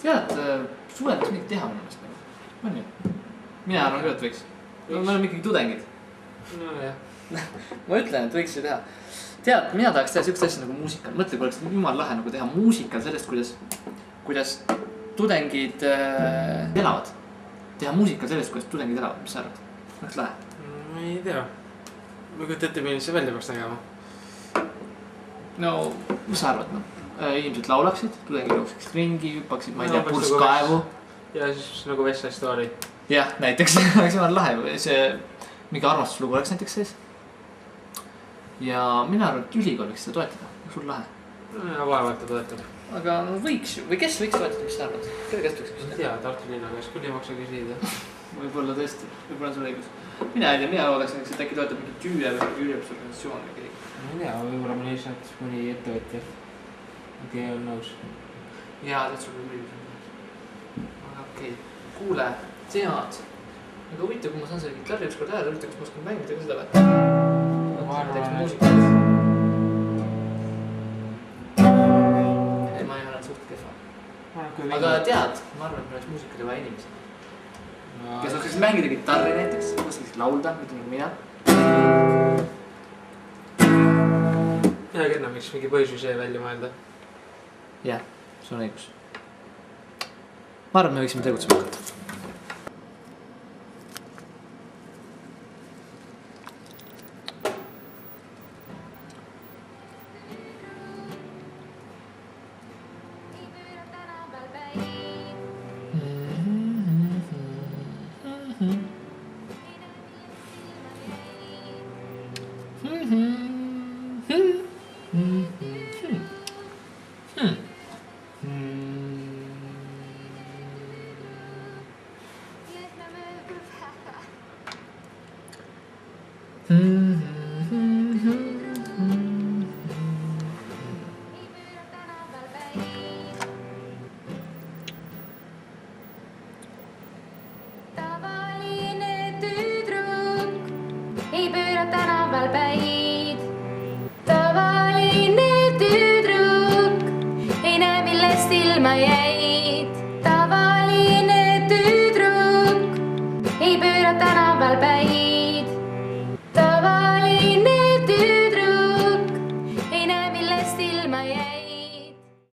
Tead, suvel võiks midagi teha mõnest nagu. On ju? Mina arvan küll, et võiks. Me oleme ikkagi tudengid. No jah. Ma ütlen, et võiks ju teha. Tead, mina tahaks teha sellist asja nagu muusikal. Mõtle, kui oleks jumal lahe nagu teha muusikal sellest, kuidas tudengid elavad. Teha muusikal sellest, kuidas tudengid elavad. Mis sa arvad? Oleks lahe? Ma ei tea. Ma kujuta ette, milline see välja peaks tegema. No, mis sa arvad? Inimesed laulaksid, tudengid jookseksid ringi, hüppaksid, ma ei tea, purskkaevu. Ja siis nagu West Side Story. Jah, näiteks oleks jumal lahe. See mingi armastuslugu oleks näiteks sees. Ja mina arvan, et ülikool võiks seda toetada. Sul lahe. Ja vaevalt ta toetab. Aga no võiks ju. Või kes võiks toetada, mis sa arvad? Kelle käest võiks küsida? Ei tea, Tartu linna käest küll ei maksa küsida. Võib-olla tõesti. Võib-olla on sul õigus. Mina ei tea, mina loodaks, et äkki toetab mingi tüüle või üleõpitusorganisatsioon või keegi. Ma ei tea, võib-olla mõni lihtsalt mõni ettevõtja. Okei, on nõus. Jaa, tead sul võib õigus. Aga okei. Kuule, tead. Aga huvitav, kui ma saan selle gitarri ükskord hääle, huvitav, kas ma oskan mängida ka seda või? Ma arvan, et... Ei, ma ei ole suht kehva. Aga tead, ma arvan, et oleks muusikale vaja inimesi. Kes oskaksid mängida gitarri näiteks, oskaksid laulda, mitte nagu mina. Ja kenna, miks mingi põhjususe välja mõelda. Jah, see on õigus. Ma arvan, me võiksime tegutsema hakata. Tavaline tüdruk ei näe millest ilma jää.